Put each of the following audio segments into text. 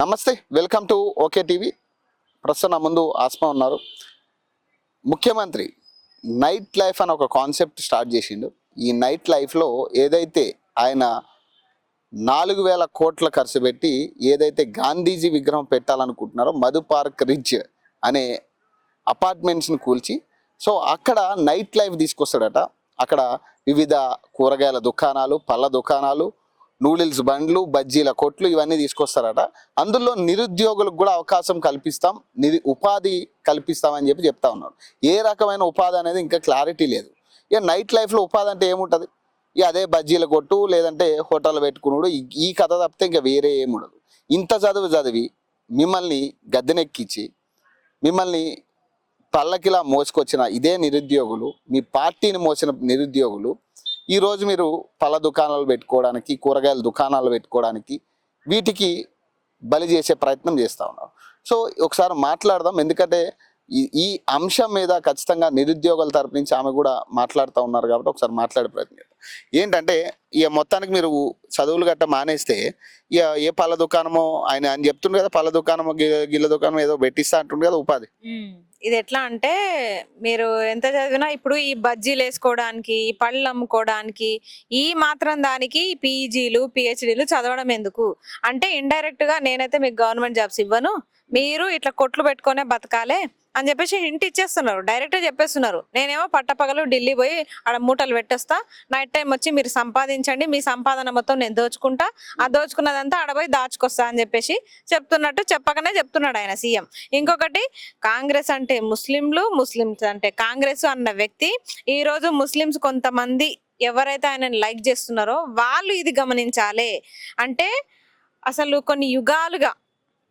నమస్తే, welcome to okay TV. ప్రస్తుతం నా ముందు ఆస్మా ఉన్నారు. ముఖ్యమంత్రి నైట్ లైఫ్ అని ఒక కాన్సెప్ట్ స్టార్ట్ చేసిండు. ఈ నైట్ లైఫ్లో ఏదైతే ఆయన 4,000 కోట్ల ఖర్చు పెట్టి ఏదైతే గాంధీజీ విగ్రహం పెట్టాలనుకుంటున్నారో మధు పార్క్ రిడ్జ్ అనే అపార్ట్మెంట్స్ని కూల్చి సో అక్కడ నైట్ లైఫ్ తీసుకొస్తాడట. అక్కడ వివిధ కూరగాయల దుకాణాలు, పళ్ళ దుకాణాలు, నూడిల్స్ బండ్లు, బజ్జీల కొట్లు ఇవన్నీ తీసుకొస్తారట. అందులో నిరుద్యోగులకు కూడా అవకాశం కల్పిస్తాం, ఉపాధి కల్పిస్తామని చెప్తా ఉన్నారు. ఏ రకమైన ఉపాధి అనేది ఇంకా క్లారిటీ లేదు. ఇక నైట్ లైఫ్లో ఉపాధి అంటే ఏముంటుంది? ఇక అదే బజ్జీల కొట్టు, లేదంటే హోటల్ పెట్టుకున్నాడు. ఈ కథ తప్పితే ఇంకా వేరే ఏముండదు. ఇంత చదివి మిమ్మల్ని గద్దెనెక్కించి మిమ్మల్ని పల్లకిలా మోసుకొచ్చిన ఇదే నిరుద్యోగులు, మీ పార్టీని మోసిన నిరుద్యోగులు ఈరోజు మీరు పళ్ళ దుకాణాలు పెట్టుకోవడానికి, కూరగాయల దుకాణాలు పెట్టుకోవడానికి వీటికి బలి చేసే ప్రయత్నం చేస్తూ ఉన్నారు. సో ఒకసారి మాట్లాడదాం, ఎందుకంటే ఈ అంశం మీద ఖచ్చితంగా నిరుద్యోగుల తరపు నుంచి ఆమె కూడా మాట్లాడుతూ ఉన్నారు కాబట్టి ఒకసారి మాట్లాడే ప్రయత్నం చేద్దాం. ఏంటంటే ఇక మొత్తానికి మీరు చదువులు గట్ట మానేస్తే ఇక ఏ పళ్ళ దుకాణమో ఆయన చెప్తుండ్రు కదా, పళ్ళ దుకాణమో గిళ్ళ దుకాణం ఏదో పెట్టిస్తా అంటుండ్రు కదా ఉపాధి. ఇది ఎట్లా అంటే మీరు ఎంత చదివినా ఇప్పుడు ఈ బజ్జీలు వేసుకోవడానికి, ఈ పళ్ళు అమ్ముకోవడానికి, ఈ మాత్రం దానికి పీజీలు పిహెచ్డీలు చదవడం ఎందుకు అంటే ఇండైరెక్ట్ గా నేనైతే మీకు గవర్నమెంట్ జాబ్స్ ఇవ్వను, మీరు ఇట్లా కొట్లు పెట్టుకునే బతకాలే అని చెప్పేసి హింట్ ఇచ్చేస్తున్నారు. డైరెక్ట్ చెప్పేస్తున్నారు. నేనేమో పట్టపగలు ఢిల్లీ పోయి ఆడ మూటలు పెట్టేస్తా, నైట్ టైం వచ్చి మీరు సంపాదించండి, మీ సంపాదన మొత్తం నేను దోచుకుంటా, ఆ దోచుకున్నదంతా ఆడపోయి దాచుకొస్తా అని చెప్పేసి చెప్తున్నట్టు చెప్పకనే చెప్తున్నాడు ఆయన సీఎం. ఇంకొకటి, కాంగ్రెస్ అంటే ముస్లింలు, ముస్లిమ్స్ అంటే కాంగ్రెస్ అన్న వ్యక్తి ఈ రోజు ముస్లిమ్స్ కొంతమంది ఎవరైతే ఆయనని లైక్ చేస్తున్నారో వాళ్ళు ఇది గమనించాలి. అంటే అసలు కొన్ని యుగాలుగా,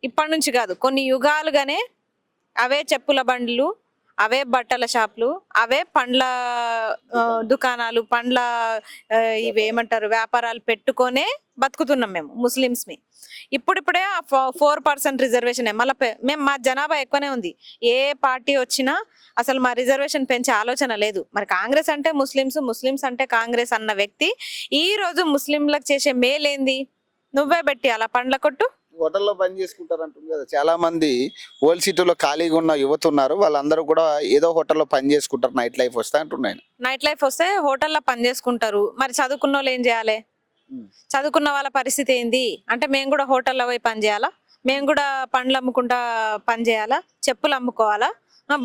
ఇప్పటి నుంచి కాదు కొన్ని యుగాలుగానే అవే చెప్పుల బండ్లు, అవే బట్టల షాపులు, అవే పండ్ల దుకాణాలు, పండ్ల ఇవేమంటారు వ్యాపారాలు పెట్టుకొనే బతుకుతున్నాం మేము ముస్లిమ్స్ని. ఇప్పుడిప్పుడే 4% రిజర్వేషన్ మళ్ళీ మేము మా జనాభా ఎక్కువనే ఉంది. ఏ పార్టీ వచ్చినా అసలు మా రిజర్వేషన్ పెంచే ఆలోచన లేదు. మరి కాంగ్రెస్ అంటే ముస్లిమ్స్, ముస్లిమ్స్ అంటే కాంగ్రెస్ అన్న వ్యక్తి ఈ రోజు ముస్లింలకు చేసే మేలేంది? నువ్వే పెట్టి అలా పండ్ల కొట్టు, హోటల్లో పని చేసుకుంటారు అంటుంది కదా. చాలా మంది ఓల్డ్ సిటీలో ఖాళీగా ఉన్న యువత ఉన్నారు, వాళ్ళందరూ కూడా ఏదో హోటల్లో పని చేసుకుంటారు, నైట్ లైఫ్ వస్తే అంటున్నాను. నైట్ లైఫ్ వస్తే హోటల్లో పని చేసుకుంటారు. మరి చదువుకున్న వాళ్ళు ఏం చేయాలి? చదువుకున్న వాళ్ళ పరిస్థితి ఏంది అంటే మేము కూడా హోటల్లో పోయి పని చేయాలా, మేము కూడా పండ్లు అమ్ముకుంటా పని చేయాలా, చెప్పులు అమ్ముకోవాలా,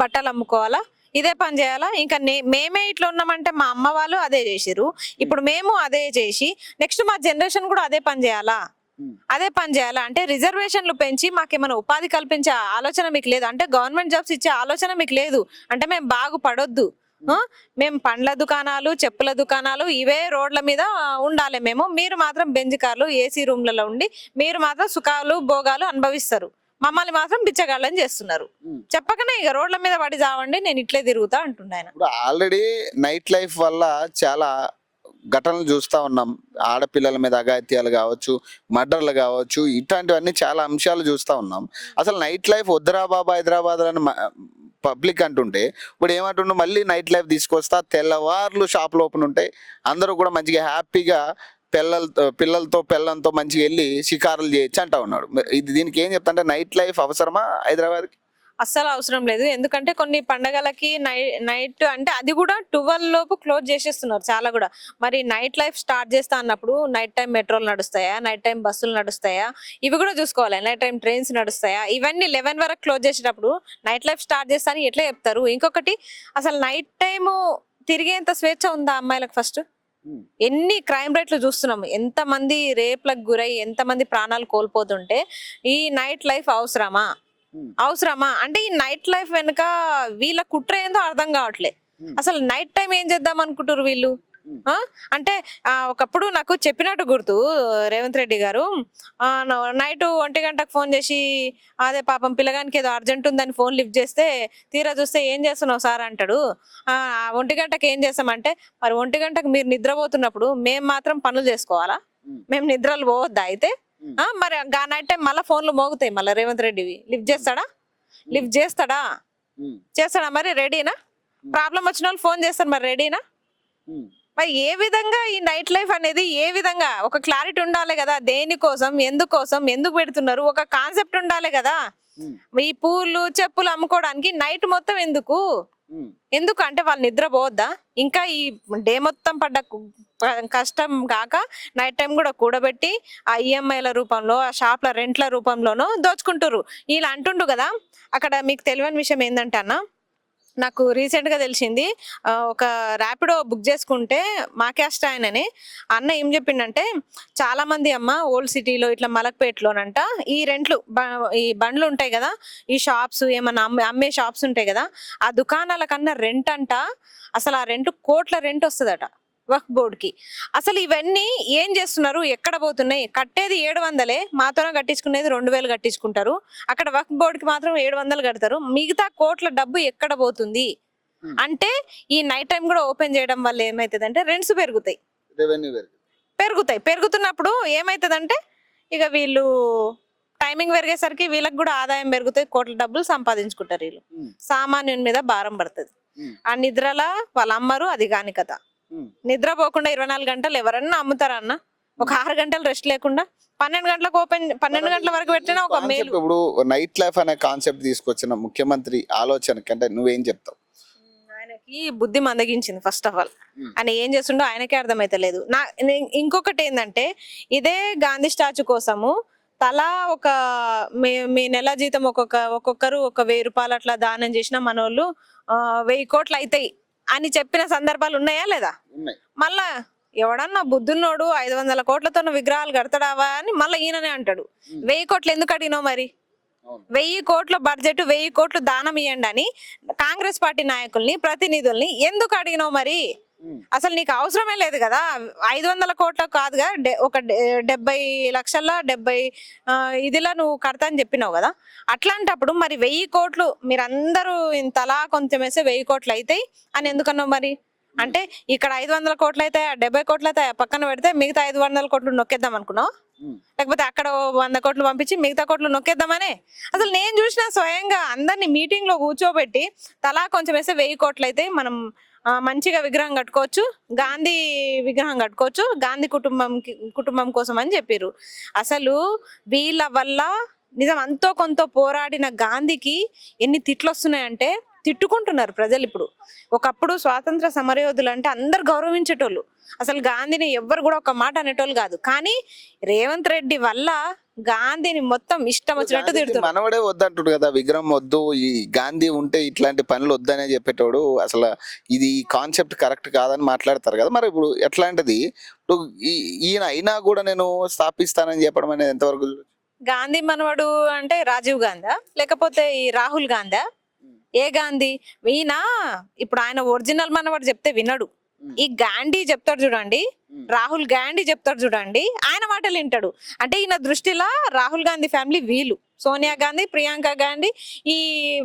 బట్టలు అమ్ముకోవాలా, ఇదే పని చేయాలా? ఇంకా మేమే ఇట్లా ఉన్నామంటే మా అమ్మ వాళ్ళు అదే చేసిరు, ఇప్పుడు మేము అదే చేసి నెక్స్ట్ మా జనరేషన్ కూడా అదే పని చేయాలా? అదే పని చేయాలా? అంటే రిజర్వేషన్లు పెంచి మాకేమైనా ఉపాధి కల్పించే ఆలోచన మీకు లేదు అంటే, గవర్నమెంట్ జాబ్స్ ఇచ్చే ఆలోచన మీకు లేదు అంటే మేము బాగుపడొద్దు. మేము పండ్ల దుకాణాలు, చెప్పుల దుకాణాలు ఇవే రోడ్ల మీద ఉండాలి మేము, మీరు మాత్రం బెంజ్ కార్లు ఏసీ రూమ్లలో ఉండి మీరు మాత్రం సుఖాలు భోగాలు అనుభవిస్తారు, మమ్మల్ని మాత్రం బిచ్చగాళ్ళని చేస్తున్నారు. చెప్పకనే ఇక రోడ్ల మీద పడి చావండి, నేను ఇట్లే తిరుగుతా అంటుండే ఆయన. ఆల్రెడీ నైట్ లైఫ్ వల్ల చాలా ఘటనలు చూస్తూ ఉన్నాం. ఆడపిల్లల మీద అఘాయిత్యాలు కావచ్చు, మర్డర్లు కావచ్చు, ఇట్లాంటివన్నీ చాలా అంశాలు చూస్తూ ఉన్నాం. అసలు నైట్ లైఫ్ వద్దురా బాబా హైదరాబాద్ అని పబ్లిక్ అంటుంటే ఇప్పుడు ఏమంటుండే, మళ్ళీ నైట్ లైఫ్ తీసుకొస్తా, తెల్లవార్లు షాపులు ఓపెన్ ఉంటాయి, అందరూ కూడా మంచిగా హ్యాపీగా పిల్లలతో మంచిగా వెళ్ళి షికారులు చేయొచ్చు అంటా ఉన్నాడు. దీనికి ఏం చెప్తా అంటే, నైట్ లైఫ్ అవసరమా హైదరాబాద్కి? అస్సలు అవసరం లేదు. ఎందుకంటే కొన్ని పండగలకి నైట్ అంటే అది కూడా 12 లోపు క్లోజ్ చేసేస్తున్నారు చాలా కూడా. మరి నైట్ లైఫ్ స్టార్ట్ చేస్తా అన్నప్పుడు నైట్ టైం మెట్రోలు నడుస్తాయా, నైట్ టైం బస్సులు నడుస్తాయా, ఇవి కూడా చూసుకోవాలి. నైట్ టైం ట్రైన్స్ నడుస్తాయా, ఇవన్నీ 11 వరకు క్లోజ్ చేసేటప్పుడు నైట్ లైఫ్ స్టార్ట్ చేస్తా అని ఎట్లా చెప్తారు? ఇంకొకటి, అసలు నైట్ టైము తిరిగేంత స్వేచ్ఛ ఉందా అమ్మాయిలకు? ఫస్ట్ ఎన్ని క్రైమ్ రేట్లు చూస్తున్నాము, ఎంతమంది రేప్లకు గురై ఎంతమంది ప్రాణాలు కోల్పోతుంటే ఈ నైట్ లైఫ్ అవసరమా? అంటే ఈ నైట్ లైఫ్ వెనుక వీళ్ళ కుట్ర ఏందో అర్థం కావట్లే. అసలు నైట్ టైం ఏం చేద్దాం అనుకుంటారు వీళ్ళు? అంటే ఒకప్పుడు నాకు చెప్పినట్టు గుర్తు రేవంత్ రెడ్డి గారు, నైట్ 1 గంటకు ఫోన్ చేసి అదే పాపం పిల్లగానికి ఏదో అర్జెంట్ ఉందని ఫోన్ లిఫ్ట్ చేస్తే తీరా చూస్తే ఏం చేస్తున్నావు సార్ అంటాడు. 1 గంటకు ఏం చేస్తామంటే, మరి 1 గంటకు మీరు నిద్రపోతున్నప్పుడు మేము మాత్రం పనులు చేసుకోవాలా? మేము నిద్రలు పోవద్దా అయితే? మరి నైట్ టైం మళ్ళీ ఫోన్లు మోగుతాయి, మళ్ళీ రేవంత్ రెడ్డివి లిఫ్ట్ చేస్తాడా? మరి రెడీనా? ప్రాబ్లం వచ్చిన వాళ్ళు ఫోన్ చేస్తారు, మరి రెడీనా? మరి ఏ విధంగా ఈ నైట్ లైఫ్ అనేది ఏ విధంగా ఒక క్లారిటీ ఉండాలి కదా, దేనికోసం ఎందుకోసం ఎందుకు పెడుతున్నారు, ఒక కాన్సెప్ట్ ఉండాలి కదా. ఈ పూలు చెప్పులు అమ్ముకోవడానికి నైట్ మొత్తం ఎందుకు, ఎందుకు అంటే వాళ్ళు నిద్రపోవద్దా? ఇంకా ఈ డే మొత్తం పడ్డ కష్టం కాక నైట్ టైం కూడా కూడబెట్టి ఆ ఈఎంఐల రూపంలో ఆ షాప్ల రెంట్ల రూపంలోనూ దోచుకుంటారు. ఇలా అంటుండు కదా. అక్కడ మీకు తెలియని విషయం ఏంటంటే అన్న, నాకు రీసెంట్ గా తెలిసింది, ఒక ర్యాపిడో బుక్ చేసుకుంటే మా క్యాస్ట్ ఆయనని అన్న ఏం చెప్పిండంటే, చాలా మంది అమ్మ ఓల్డ్ సిటీలో ఇట్లా మలక్పేటలోనంట ఈ రెంట్లు ఈ బండ్లు ఉంటాయి కదా, ఈ షాప్స్ ఏమన్నా అమ్మే షాప్స్ ఉంటాయి కదా, ఆ దుకాణాల కన్నా రెంట్ అంట, అసలు ఆ రెంట్ కోట్ల రెంట్ వస్తుందట వక్ఫ్ బోర్డ్ కి. అసలు ఇవన్నీ ఏం చేస్తున్నారు, ఎక్కడ పోతున్నాయి? కట్టేది 700, మాతోనే కట్టించుకునేది 2000 కట్టించుకుంటారు. అక్కడ వక్ఫ్ బోర్డ్ కి మాత్రం 700 కడతారు. మిగతా కోట్ల డబ్బు ఎక్కడ పోతుంది అంటే, ఈ నైట్ టైం కూడా ఓపెన్ చేయడం వల్ల ఏమైతుంది అంటే రెంట్స్ పెరుగుతాయి, పెరుగుతున్నప్పుడు ఏమైతుందంటే ఇక వీళ్ళు టైమింగ్ పెరిగేసరికి వీళ్ళకి కూడా ఆదాయం పెరుగుతాయి, కోట్ల డబ్బులు సంపాదించుకుంటారు వీళ్ళు. సామాన్యుని మీద భారం పడుతుంది. ఆ నిద్రలా వాళ్ళు అమ్మరు, అది కాని కథ. నిద్రపోకుండా 24 గంటలు ఎవరన్నా అమ్ముతారా అన్న? ఒక 6 గంటలు రెస్ట్ లేకుండా 12 గంటలకు 12 గంటల వరకు పెట్టినా ఒక మేలు. ఇప్పుడు నైట్ లైఫ్ అనే కాన్సెప్ట్ తీసుకొచ్చిన ముఖ్యమంత్రి ఆలోచన కంటే నువ్వేం చెప్తావు? ఆయనకి బుద్ధి మందగించింది ఫస్ట్ ఆఫ్ ఆల్. ఆయన ఏం చేస్తుండో ఆయనకే అర్థమైతలేదు. ఇంకొకటి ఏంటంటే, ఇదే గాంధీ స్టాచ్యూ కోసము తలా ఒక మీ నెల జీతం ఒక్కొక్కరు ఒక 1000 రూపాయలు అట్లా దానం చేసిన మనోళ్ళు 1000 కోట్లు అవుతాయి అని చెప్పిన సందర్భాలు ఉన్నాయా లేదా? మళ్ళా ఎవడన్నా బుద్ధున్నోడు 500 కోట్లతో విగ్రహాలు కడతాడావా అని మళ్ళీ ఈయననే అంటాడు. 1000 కోట్లు ఎందుకు అడిగినావు మరి? 1000 కోట్ల బడ్జెట్ 1000 కోట్లు దానం ఇవ్వండి అని కాంగ్రెస్ పార్టీ నాయకుల్ని ప్రతినిధుల్ని ఎందుకు అడిగినావు మరి? అసలు నీకు అవసరమే లేదు కదా. 500 కోట్ల కాదుగా, ఒక 70 లక్షల 70 ఇదిలా నువ్వు కడతా అని చెప్పినావు కదా. అట్లాంటప్పుడు మరి 1000 కోట్లు మీరందరూ ఇంతలా కొంచెం వేస్తే 1000 కోట్లు అవుతాయి అని ఎందుకన్నావు మరి? అంటే ఇక్కడ 500 కోట్లు అయితే 70 కోట్లు అయితే పక్కన పెడితే మిగతా 500 కోట్లు నొక్కేద్దాం అనుకున్నావు, లేకపోతే అక్కడ 100 కోట్లు పంపించి మిగతా కోట్లు నొక్కేద్దామనే? అసలు నేను చూసిన స్వయంగా అందరినీ మీటింగ్ లో కూర్చోబెట్టి తలా కొంచెం వేస్తే 1000 కోట్లు అయితే మనం మంచిగా విగ్రహం కట్టుకోవచ్చు, గాంధీ విగ్రహం కట్టుకోవచ్చు గాంధీ కుటుంబం కోసం అని చెప్పారు. అసలు వీళ్ళ వల్ల నిజం అంతో కొంత పోరాడిన గాంధీకి ఎన్ని తిట్లు వస్తున్నాయంటే తిట్టుకుంటున్నారు ప్రజలు ఇప్పుడు. ఒకప్పుడు స్వాతంత్ర సమరయోధులు అంటే అందరు గౌరవించేటోళ్ళు, అసలు గాంధీని ఎవ్వరు కూడా ఒక మాట అనేటోళ్ళు కాదు. కానీ రేవంత్ రెడ్డి వల్ల గాంధీని మొత్తం ఇష్టం వచ్చినట్టు తిడుతున్నారు. మనవడే వద్దంటాడు కదా, విగ్రహం వద్దు, ఈ గాంధీ ఉంటే ఇట్లాంటి పనులు వద్దనే చెప్పేటోడు. అసలు ఇది కాన్సెప్ట్ కరెక్ట్ కాదని మాట్లాడతారు కదా. మరి ఇప్పుడు ఎట్లాంటిది, ఇప్పుడు ఈయన అయినా కూడా నేను స్థాపిస్తానని చెప్పడం అనేది ఎంతవరకు? గాంధీ మనవడు అంటే రాజీవ్ గాంధీ లేకపోతే ఈ రాహుల్ గాంధీ? ఏ గాంధీ? ఈయన ఇప్పుడు ఆయన ఒరిజినల్ మనవాడు చెప్తే వినడు. ఈ గాంధీ చెప్తాడు చూడండి, రాహుల్ గాంధీ చెప్తాడు చూడండి, ఆయన మాటలు వింటాడు. అంటే ఈయన దృష్టిలో రాహుల్ గాంధీ ఫ్యామిలీ వీళ్ళు, సోనియా గాంధీ, ప్రియాంక గాంధీ, ఈ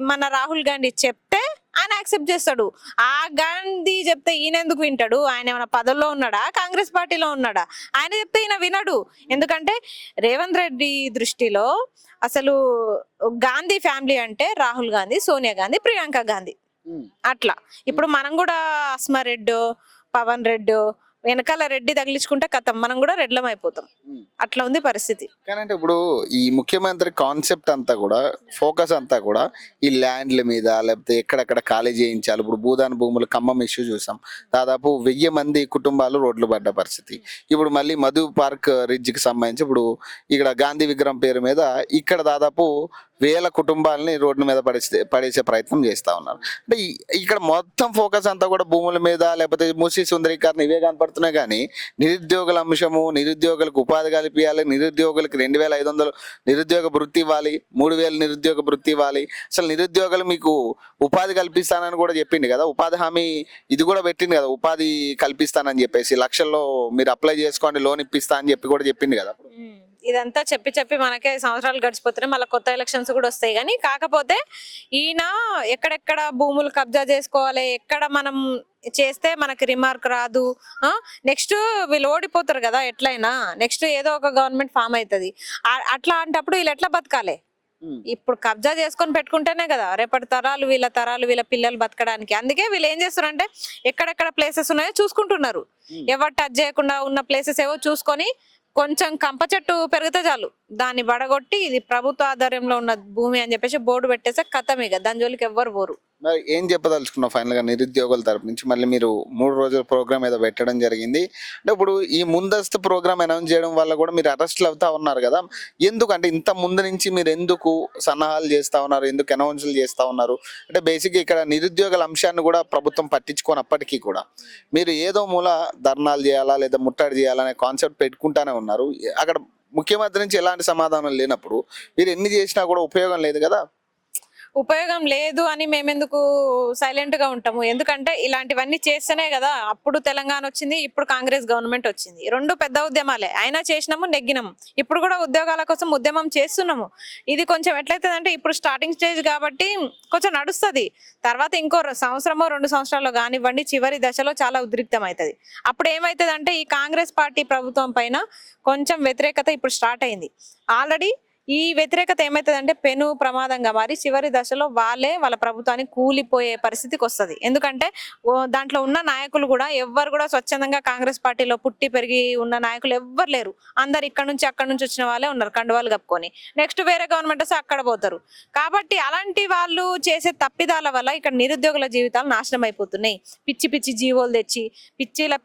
మన రాహుల్ గాంధీ చెప్తే ఆయన యాక్సెప్ట్ చేస్తాడు. ఆ గాంధీ చెప్తే ఈయన ఎందుకు వింటాడు? ఆయన ఏమైనా పదవిలో ఉన్నాడా, కాంగ్రెస్ పార్టీలో ఉన్నాడా? ఆయన చెప్తే ఈయన వినడు. ఎందుకంటే రేవంత్ రెడ్డి దృష్టిలో అసలు గాంధీ ఫ్యామిలీ అంటే రాహుల్ గాంధీ, సోనియా గాంధీ, ప్రియాంక గాంధీ అట్లా. ఇప్పుడు మనం కూడా అస్మారెడ్డి, పవన్ రెడ్డి వెనకాల రెడ్డి తగిలించుకుంటే కథం మనం కూడా రెడ్లం అయిపోతాం. అట్లా ఉంది పరిస్థితి. కానీ ఇప్పుడు ఈ ముఖ్యమంత్రి కాన్సెప్ట్ అంతా కూడా, ఫోకస్ అంతా కూడా ఈ ల్యాండ్ల మీద, లేకపోతే ఎక్కడెక్కడ ఖాళీ చేయించాలి. ఇప్పుడు భూదాన భూములు ఖమ్మం ఇష్యూ చూసాం, దాదాపు 1000 మంది కుటుంబాలు రోడ్లు పడ్డ పరిస్థితి. ఇప్పుడు మళ్ళీ మధు పార్క్ రిడ్జ్ కి సంబంధించి ఇప్పుడు ఇక్కడ గాంధీ విగ్రహం పేరు మీద ఇక్కడ దాదాపు 1000 కుటుంబాలని రోడ్డు మీద పడేసే ప్రయత్నం చేస్తా ఉన్నారు. అంటే ఇక్కడ మొత్తం ఫోకస్ అంతా కూడా భూముల మీద, లేకపోతే మూసీ సుందరీకరణ ఇవే కనపడుతున్నాయి. కానీ నిరుద్యోగుల అంశము, నిరుద్యోగులకు ఉపాధి కల్పించాలి, నిరుద్యోగులకు 2500 నిరుద్యోగ వృత్తి ఇవ్వాలి, 3000 నిరుద్యోగ వృత్తి ఇవ్వాలి. అసలు నిరుద్యోగులు మీకు ఉపాధి కల్పిస్తానని కూడా చెప్పింది కదా, ఉపాధి హామీ ఇది కూడా పెట్టింది కదా, ఉపాధి కల్పిస్తానని చెప్పేసి లక్షల్లో మీరు అప్లై చేసుకోండి, లోన్ ఇప్పిస్తా అని చెప్పి కూడా చెప్పింది కదా. ఇదంతా చెప్పి చెప్పి మనకే సంవత్సరాలు గడిచిపోతున్నాయి, మళ్ళీ కొత్త ఎలక్షన్స్ కూడా వస్తాయి. కానీ కాకపోతే ఈయన ఎక్కడెక్కడ భూములు కబ్జా చేసుకోవాలి, ఎక్కడ మనం చేస్తే మనకి రిమార్క్ రాదు, నెక్స్ట్ వీళ్ళు ఓడిపోతారు కదా ఎట్లయినా, నెక్స్ట్ ఏదో ఒక గవర్నమెంట్ ఫామ్ అవుతుంది. అట్లా అంటప్పుడు వీళ్ళు ఎట్లా బతకాలి? ఇప్పుడు కబ్జా చేసుకొని పెట్టుకుంటేనే కదా రేపటి తరాలు వీళ్ళ పిల్లలు బతకడానికి. అందుకే వీళ్ళు ఏం చేస్తున్నారంటే ఎక్కడెక్కడ ప్లేసెస్ ఉన్నాయో చూసుకుంటున్నారు. ఎవరు టచ్ చేయకుండా ఉన్న ప్లేసెస్ ఏవో చూసుకొని కొంచెం కంప చెట్టు పెరిగితే చాలు దాన్ని వడగొట్టి ఇది ప్రభుత్వ ఆధ్వర్యంలో ఉన్న భూమి అని చెప్పేసి బోర్డు పెట్టేస్తే కథం, ఇక దాని జోలికి ఎవ్వరు పోరు. మరి ఏం చెప్పదలుచుకున్నావు ఫైనల్ గా నిరుద్యోగుల తరపు నుంచి? మళ్ళీ మీరు 3 రోజుల ప్రోగ్రామ్ ఏదో పెట్టడం జరిగింది అంటే ఇప్పుడు ఈ ముందస్తు ప్రోగ్రామ్ అనౌన్స్ చేయడం వల్ల కూడా మీరు అరెస్ట్లు అవుతా ఉన్నారు కదా, ఎందుకు అంటే ఇంత ముందు నుంచి మీరు ఎందుకు సన్నాహాలు చేస్తా ఉన్నారు, ఎందుకు అనౌన్స్లు చేస్తా ఉన్నారు? అంటే బేసిక్ ఇక్కడ నిరుద్యోగుల అంశాన్ని కూడా ప్రభుత్వం పట్టించుకోనప్పటికీ కూడా మీరు ఏదో మూల ధర్నాలు చేయాలా లేదా ముట్టడి చేయాలనే కాన్సెప్ట్ పెట్టుకుంటానే ఉన్నారు. అక్కడ ముఖ్యమంత్రి నుంచి ఎలాంటి సమాధానం లేనప్పుడు మీరు ఎన్ని చేసినా కూడా ఉపయోగం లేదు కదా. ఉపయోగం లేదు అని మేమెందుకు సైలెంట్ గా ఉంటాము? ఎందుకంటే ఇలాంటివన్నీ చేస్తేనే కదా అప్పుడు తెలంగాణ వచ్చింది, ఇప్పుడు కాంగ్రెస్ గవర్నమెంట్ వచ్చింది. రెండు పెద్ద ఉద్యమాలే, అయినా చేసినాము, నెగ్గినాము. ఇప్పుడు కూడా ఉద్యోగాల కోసం ఉద్యమం చేస్తున్నాము. ఇది కొంచెం ఎట్లయితుందంటే ఇప్పుడు స్టార్టింగ్ స్టేజ్ కాబట్టి కొంచెం నడుస్తుంది. తర్వాత ఇంకో సంవత్సరమో 2 సంవత్సరాలు కానివ్వండి, చివరి దశలో చాలా ఉద్రిక్తం అవుతుంది. అప్పుడు ఏమవుతుంది అంటే ఈ కాంగ్రెస్ పార్టీ ప్రభుత్వం పైన కొంచెం వ్యతిరేకత ఇప్పుడు స్టార్ట్ అయింది ఆల్రెడీ. ఈ వ్యతిరేకత ఏమవుతుందంటే పెను ప్రమాదంగా మారి చివరి దశలో వాళ్ళ ప్రభుత్వాన్ని కూలిపోయే పరిస్థితికి వస్తుంది. ఎందుకంటే దాంట్లో ఉన్న నాయకులు కూడా ఎవ్వరు కూడా స్వచ్ఛందంగా కాంగ్రెస్ పార్టీలో పుట్టి పెరిగి ఉన్న నాయకులు ఎవ్వరు లేరు. అందరు అక్కడ నుంచి వచ్చిన వాళ్ళే ఉన్నారు కండువాలు కప్పుకొని. నెక్స్ట్ వేరే గవర్నమెంట్ వస్తే అక్కడ పోతారు. కాబట్టి అలాంటి వాళ్ళు చేసే తప్పిదాల వల్ల ఇక్కడ నిరుద్యోగుల జీవితాలు నాశనం అయిపోతున్నాయి. పిచ్చి జీవోలు తెచ్చి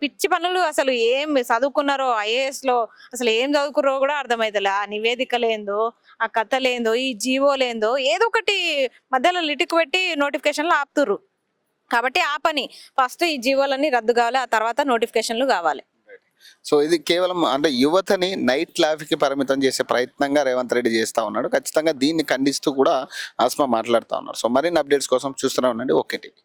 పిచ్చి పనులు, అసలు ఏం చదువుకున్నారో ఐఏఎస్ లో అసలు ఏం చదువుకున్నారో కూడా అర్థమైతలే. ఆ నివేదికలేందో, ఆ కథలేందో, ఈ జీవోలేందో ఏదో ఒకటి మధ్యలో లిటిక్ పెట్టి నోటిఫికేషన్లు ఆపుతుర్రు. కాబట్టి ఆ పని ఫస్ట్ ఈ జీవోలన్నీ రద్దు కావాలి, ఆ తర్వాత నోటిఫికేషన్లు కావాలి. సో ఇది కేవలం అంటే యువతని నైట్ లైఫ్కి పరిమితం చేసే ప్రయత్నంగా రేవంత్ రెడ్డి చేస్తూ ఉన్నాడు. ఖచ్చితంగా దీన్ని ఖండిస్తూ కూడా ఆస్మా మాట్లాడుతూ ఉన్నారు. సో మరిన్ని అప్డేట్స్ కోసం చూస్తూనే ఉండండి ఓకే టీవీ.